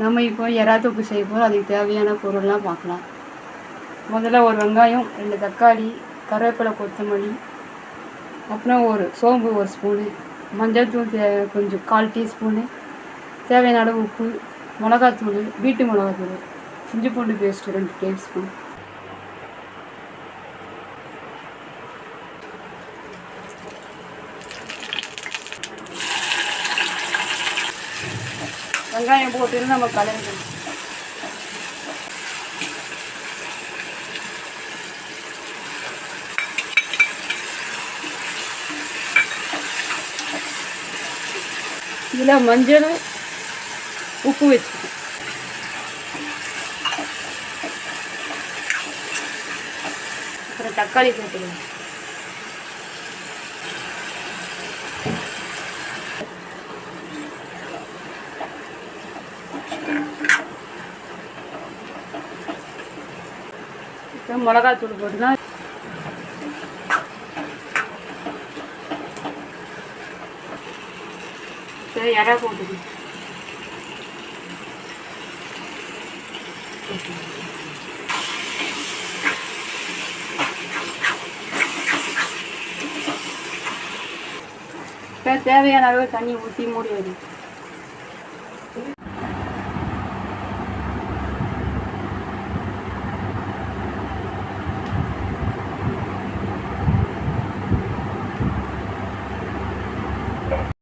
நம்ம இப்போ எறா தொக்கு செய்ய போகிறோம். அதுக்கு தேவையான பொருள்லாம் பார்க்கலாம். முதல்ல ஒரு வெங்காயம், 2 தக்காளி, கருவேப்பிலை, கொத்தமல்லி, அப்புறம் ஒரு சோம்பு 1 ஸ்பூனு, மஞ்சள் தூள் கொஞ்சம் 1/4 டீஸ்பூனு, தேவையான அளவு உப்பு, மிளகாத்தூள், வீட்டு மிளகாத்தூள், இஞ்சி பூண்டு பேஸ்ட்டு 2 டேபிள் ஸ்பூன். வெங்காயம் போட்டு நம்ம கலந்துக்கணும். இதில் மஞ்சள், உப்பு வச்சுக்கணும். அப்புறம் தக்காளி போட்டுக்கணும். இப்போ மிளகாத்தூள் போட்டுனா எறா போட்டுக்கணும். இப்போ தேவையான அளவு தண்ணி ஊற்றி மூடி வைக்கணும்.